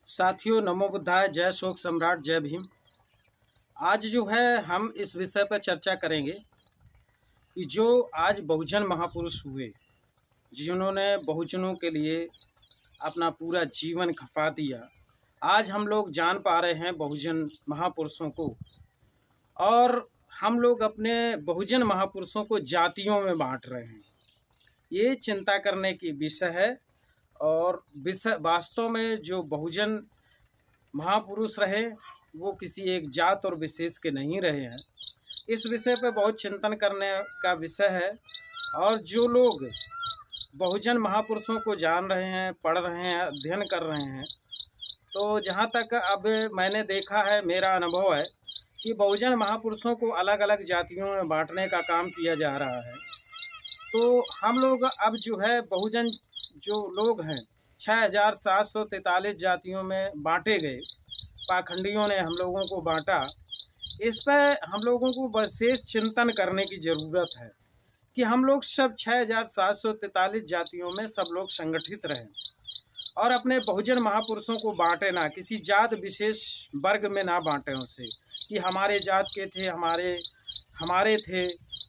साथियों, नमो बुद्धाय, जय शोक सम्राट, जय भीम। आज जो है हम इस विषय पर चर्चा करेंगे कि जो आज बहुजन महापुरुष हुए, जिन्होंने बहुजनों के लिए अपना पूरा जीवन खपा दिया, आज हम लोग जान पा रहे हैं बहुजन महापुरुषों को। और हम लोग अपने बहुजन महापुरुषों को जातियों में बांट रहे हैं। ये चिंता करने की विषय है। और विषय वास्तव में जो बहुजन महापुरुष रहे वो किसी एक जात और विशेष के नहीं रहे हैं। इस विषय पे बहुत चिंतन करने का विषय है। और जो लोग बहुजन महापुरुषों को जान रहे हैं, पढ़ रहे हैं, अध्ययन कर रहे हैं, तो जहाँ तक अब मैंने देखा है, मेरा अनुभव है कि बहुजन महापुरुषों को अलग अलग जातियों में बांटने का काम किया जा रहा है। तो हम लोग अब जो है बहुजन जो लोग हैं 6743 जातियों में बांटे गए, पाखंडियों ने हम लोगों को बांटा। इस पर हम लोगों को विशेष चिंतन करने की ज़रूरत है कि हम लोग सब 6743 जातियों में सब लोग संगठित रहें और अपने बहुजन महापुरुषों को बांटे ना, किसी जात विशेष वर्ग में ना बांटें उसे कि हमारे जात के थे, हमारे थे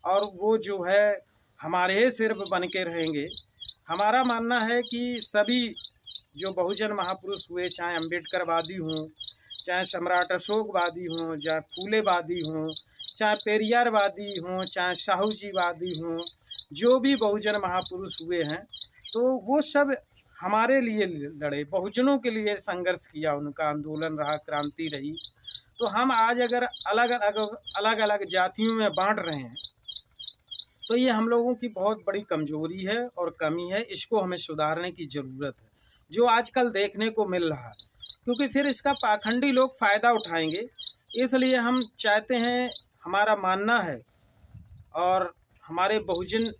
और वो जो है हमारे सिर्फ बन के रहेंगे। हमारा मानना है कि सभी जो बहुजन महापुरुष हुए, चाहे अम्बेडकरवादी हों, चाहे सम्राट अशोकवादी हों, चाहे फूलेवादी हों, चाहे पेरियारवादी हों, चाहे साहूजीवादी हों, जो भी बहुजन महापुरुष हुए हैं, तो वो सब हमारे लिए लड़े, बहुजनों के लिए संघर्ष किया, उनका आंदोलन रहा, क्रांति रही। तो हम आज अगर अलग अलग जातियों में बांट रहे हैं तो ये हम लोगों की बहुत बड़ी कमजोरी है और कमी है। इसको हमें सुधारने की ज़रूरत है, जो आजकल देखने को मिल रहा है, क्योंकि फिर इसका पाखंडी लोग फ़ायदा उठाएंगे। इसलिए हम चाहते हैं, हमारा मानना है और हमारे बहुजन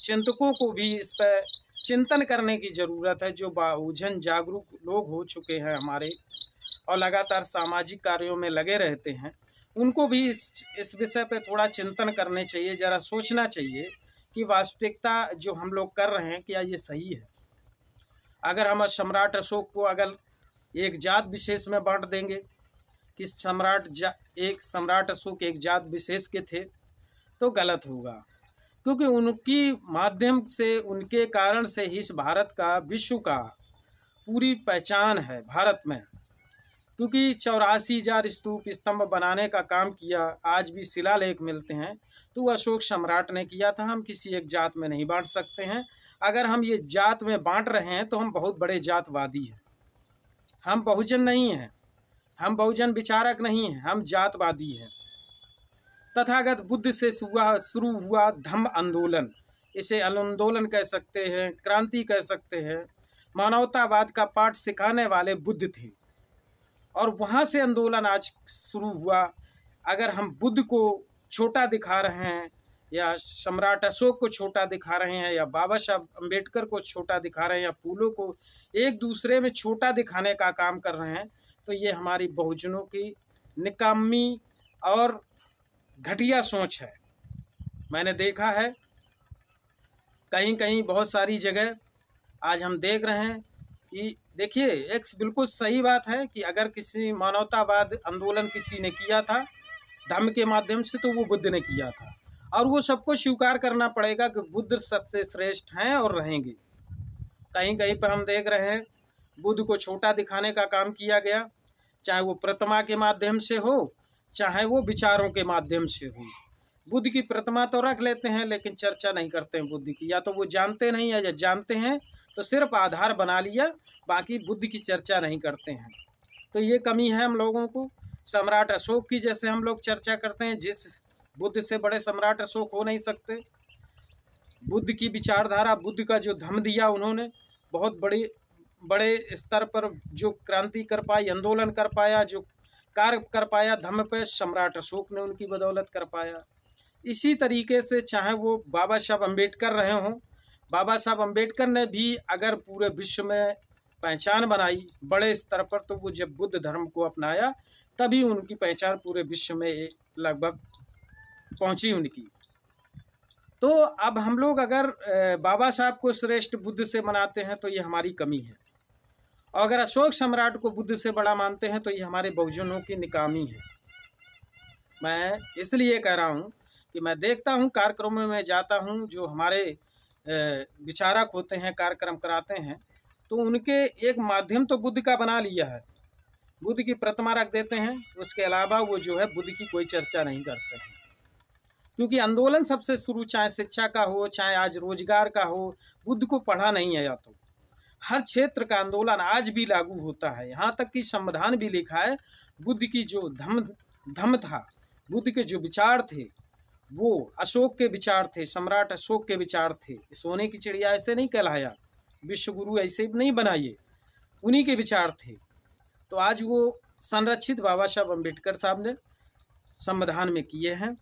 चिंतकों को भी इस पर चिंतन करने की ज़रूरत है। जो बहुजन जागरूक लोग हो चुके हैं हमारे और लगातार सामाजिक कार्यों में लगे रहते हैं, उनको भी इस विषय पे थोड़ा चिंतन करने चाहिए, ज़रा सोचना चाहिए कि वास्तविकता जो हम लोग कर रहे हैं क्या ये सही है। अगर हम सम्राट अशोक को अगर एक जात विशेष में बांट देंगे कि एक सम्राट अशोक एक जात विशेष के थे, तो गलत होगा, क्योंकि उनकी माध्यम से, उनके कारण से ही इस भारत का, विश्व का पूरी पहचान है भारत में। क्योंकि 84,000 स्तूप स्तंभ बनाने का काम किया, आज भी शिलालेख मिलते हैं, तो वो अशोक सम्राट ने किया था। हम किसी एक जात में नहीं बांट सकते हैं। अगर हम ये जात में बांट रहे हैं तो हम बहुत बड़े जातवादी हैं। हम बहुजन नहीं हैं, हम बहुजन विचारक नहीं हैं, हम जातवादी हैं। तथागत बुद्ध से शुरू हुआ धम्म आंदोलन, इसे आंदोलन कह सकते हैं, क्रांति कह सकते हैं। मानवतावाद का पाठ सिखाने वाले बुद्ध थे और वहाँ से आंदोलन आज शुरू हुआ। अगर हम बुद्ध को छोटा दिखा रहे हैं या सम्राट अशोक को छोटा दिखा रहे हैं या बाबा साहब अम्बेडकर को छोटा दिखा रहे हैं या फूलों को एक दूसरे में छोटा दिखाने का काम कर रहे हैं, तो ये हमारी बहुजनों की निकामी और घटिया सोच है। मैंने देखा है कहीं कहीं बहुत सारी जगह आज हम देख रहे हैं कि देखिए, एक बिल्कुल सही बात है कि अगर किसी मानवतावाद आंदोलन किसी ने किया था धर्म के माध्यम से, तो वो बुद्ध ने किया था और वो सबको स्वीकार करना पड़ेगा कि बुद्ध सबसे श्रेष्ठ हैं और रहेंगे। कहीं कहीं पर हम देख रहे हैं बुद्ध को छोटा दिखाने का काम किया गया, चाहे वो प्रतिमा के माध्यम से हो, चाहे वो विचारों के माध्यम से हो। बुद्ध की प्रतिमा तो रख लेते हैं लेकिन चर्चा नहीं करते हैं बुद्ध की, या तो वो जानते नहीं है या जानते हैं तो सिर्फ आधार बना लिया, बाकी बुद्ध की चर्चा नहीं करते हैं। तो ये कमी है हम लोगों को। सम्राट अशोक की जैसे हम लोग चर्चा करते हैं, जिस बुद्ध से बड़े सम्राट अशोक हो नहीं सकते। बुद्ध की विचारधारा, बुद्ध का जो धम्म दिया उन्होंने, बहुत बड़े स्तर पर जो क्रांति कर पाई, आंदोलन कर पाया, जो कार्य कर पाया धम्म पे, सम्राट अशोक ने उनकी बदौलत कर पाया। इसी तरीके से चाहे वो बाबा साहब अम्बेडकर रहे हों, बाबा साहब अम्बेडकर ने भी अगर पूरे विश्व में पहचान बनाई बड़े स्तर पर, तो वो जब बुद्ध धर्म को अपनाया तभी उनकी पहचान पूरे विश्व में लगभग पहुंची उनकी। तो अब हम लोग अगर बाबा साहब को श्रेष्ठ बुद्ध से मनाते हैं तो ये हमारी कमी है। और अगर अशोक सम्राट को बुद्ध से बड़ा मानते हैं तो ये हमारे बहुजनों की निकामी है। मैं इसलिए कह रहा हूँ कि मैं देखता हूँ कार्यक्रमों में जाता हूँ, जो हमारे विचारक होते हैं कार्यक्रम कराते हैं, तो उनके एक माध्यम तो बुद्ध का बना लिया है, बुद्ध की प्रतिमा रख देते हैं, उसके अलावा वो जो है बुद्ध की कोई चर्चा नहीं करते हैं। क्योंकि आंदोलन सबसे शुरू चाहे शिक्षा का हो, चाहे आज रोजगार का हो, बुद्ध को पढ़ा नहीं आया तो हर क्षेत्र का आंदोलन आज भी लागू होता है। यहाँ तक कि संविधान भी लिखा है, बुद्ध की जो धम्म था, बुद्ध के जो विचार थे वो अशोक के विचार थे, सम्राट अशोक के विचार थे। सोने की चिड़िया ऐसे नहीं कहलाया, विश्व गुरु ऐसे नहीं बनाइए, उन्हीं के विचार थे। तो आज वो संरक्षित बाबा साहब अम्बेडकर साहब ने संविधान में किए हैं।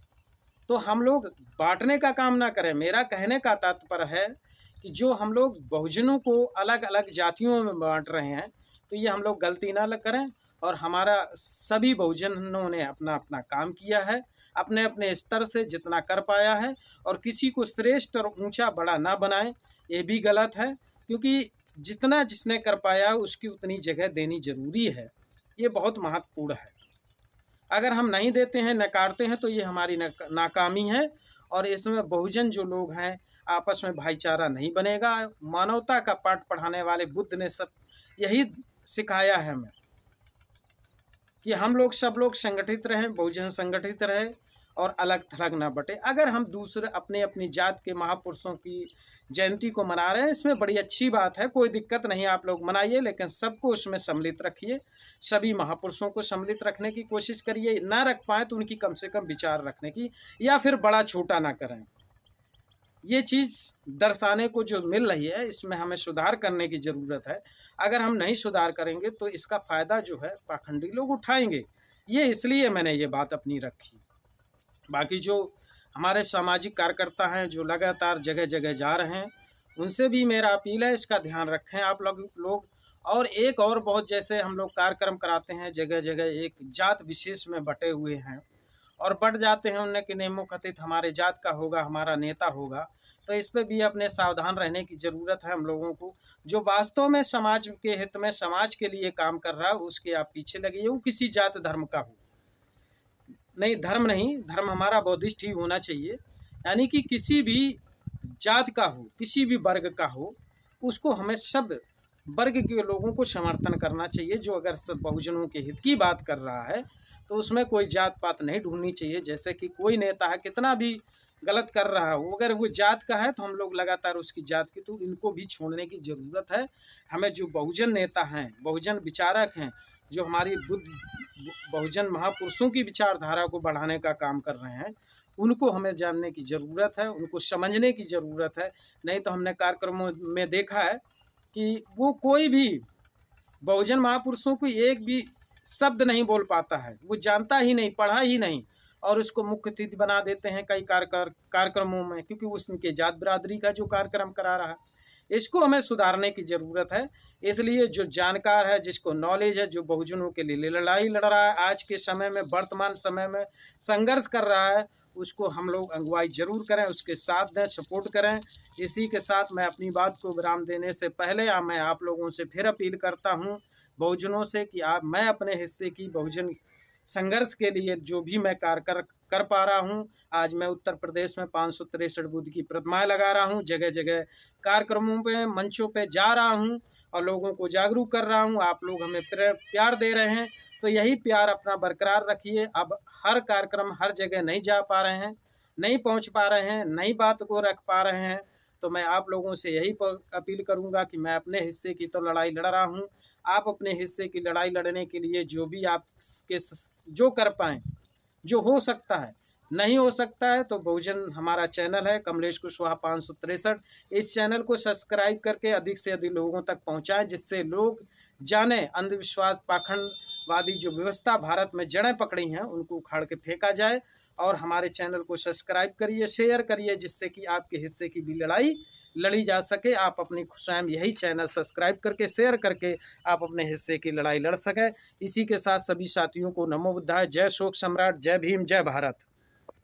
तो हम लोग बांटने का काम ना करें। मेरा कहने का तात्पर्य है कि जो हम लोग बहुजनों को अलग अलग जातियों में बांट रहे हैं, तो ये हम लोग गलती ना करें। और हमारा सभी बहुजनों ने अपना अपना काम किया है, अपने अपने स्तर से जितना कर पाया है, और किसी को श्रेष्ठ और ऊंचा बड़ा ना बनाएं, ये भी गलत है। क्योंकि जितना जिसने कर पाया है उसकी उतनी जगह देनी जरूरी है, ये बहुत महत्वपूर्ण है। अगर हम नहीं देते हैं, नकारते हैं, तो ये हमारी नाकामी है। और इसमें बहुजन जो लोग हैं आपस में भाईचारा नहीं बनेगा। मानवता का पाठ पढ़ाने वाले बुद्ध ने सब यही सिखाया है हमें कि हम लोग सब लोग संगठित रहें, बहुजन संगठित रहे और अलग थलग ना बटे। अगर हम दूसरे अपने अपनी जात के महापुरुषों की जयंती को मना रहे हैं, इसमें बड़ी अच्छी बात है, कोई दिक्कत नहीं, आप लोग मनाइए, लेकिन सबको उसमें सम्मिलित रखिए। सभी महापुरुषों को सम्मिलित रखने की कोशिश करिए। ना रख पाए तो उनकी कम से कम विचार रखने की, या फिर बड़ा छोटा ना करें। ये चीज़ दर्शाने को जो मिल रही है, इसमें हमें सुधार करने की ज़रूरत है। अगर हम नहीं सुधार करेंगे तो इसका फ़ायदा जो है पाखंडी लोग उठाएंगे। ये इसलिए मैंने ये बात अपनी रखी। बाकी जो हमारे सामाजिक कार्यकर्ता हैं जो लगातार जगह जगह जा रहे हैं, उनसे भी मेरा अपील है, इसका ध्यान रखें आप लोग। और एक और बहुत, जैसे हम लोग कार्यक्रम कराते हैं जगह जगह एक जात विशेष में बटे हुए हैं और बढ़ जाते हैं, उन्हें कि नेमो कथित हमारे जात का होगा, हमारा नेता होगा। तो इस पर भी अपने सावधान रहने की ज़रूरत है हम लोगों को। जो वास्तव में समाज के हित में, समाज के लिए काम कर रहा है, उसके आप पीछे लगिए। वो किसी जात धर्म का हो, नहीं धर्म नहीं, धर्म हमारा बौद्धिस्ट ही होना चाहिए, यानी कि किसी भी जात का हो, किसी भी वर्ग का हो, उसको हमें सब वर्ग के लोगों को समर्थन करना चाहिए। जो अगर सब बहुजनों के हित की बात कर रहा है तो उसमें कोई जात पात नहीं ढूंढनी चाहिए। जैसे कि कोई नेता है कितना भी गलत कर रहा हो, अगर वो जात का है तो हम लोग लगातार उसकी जात की, तो इनको भी छोड़ने की ज़रूरत है। हमें जो बहुजन नेता हैं, बहुजन विचारक हैं, जो हमारी बहुजन महापुरुषों की विचारधारा को बढ़ाने का काम कर रहे हैं, उनको हमें जानने की ज़रूरत है, उनको समझने की ज़रूरत है। नहीं तो हमने कार्यक्रमों में देखा है कि वो कोई भी बहुजन महापुरुषों को एक भी शब्द नहीं बोल पाता है, वो जानता ही नहीं, पढ़ा ही नहीं, और उसको मुख्य अतिथि बना देते हैं कई कार्यक्रमों में, क्योंकि उनके जात बिरादरी का जो कार्यक्रम करा रहा है। इसको हमें सुधारने की ज़रूरत है। इसलिए जो जानकार है, जिसको नॉलेज है, जो बहुजनों के लिए लड़ाई लड़ रहा है, आज के समय में, वर्तमान समय में संघर्ष कर रहा है, उसको हम लोग अगुवाई जरूर करें, उसके साथ दें, सपोर्ट करें। इसी के साथ मैं अपनी बात को विराम देने से पहले मैं आप लोगों से फिर अपील करता हूं, बहुजनों से, कि मैं अपने हिस्से की बहुजन संघर्ष के लिए जो भी मैं कार्य कर पा रहा हूं, आज मैं उत्तर प्रदेश में 563 बुद्ध की प्रतिमाएं लगा रहा हूं, जगह जगह कार्यक्रमों पे, मंचों पे जा रहा हूं और लोगों को जागरूक कर रहा हूं। आप लोग हमें प्यार दे रहे हैं, तो यही प्यार अपना बरकरार रखिए। अब हर कार्यक्रम हर जगह नहीं जा पा रहे हैं, नहीं पहुंच पा रहे हैं, नई बात को रख पा रहे हैं, तो मैं आप लोगों से यही अपील करूंगा कि मैं अपने हिस्से की तो लड़ाई लड़ रहा हूं, आप अपने हिस्से की लड़ाई लड़ने के लिए जो भी आपके जो कर पाएँ, जो हो सकता है, नहीं हो सकता है तो बहुजन हमारा चैनल है कमलेश कुशवाहा 563, इस चैनल को सब्सक्राइब करके अधिक से अधिक लोगों तक पहुंचाएं, जिससे लोग जाने अंधविश्वास, पाखंडवादी जो व्यवस्था भारत में जड़ें पकड़ी हैं, उनको उखाड़ के फेंका जाए। और हमारे चैनल को सब्सक्राइब करिए, शेयर करिए, जिससे कि आपके हिस्से की भी लड़ाई लड़ी जा सके। आप अपनी स्वयं यही चैनल सब्सक्राइब करके, शेयर करके आप अपने हिस्से की लड़ाई लड़ सकें। इसी के साथ सभी साथियों को नमो बुद्धाय, जय शोक सम्राट, जय भीम, जय भारत।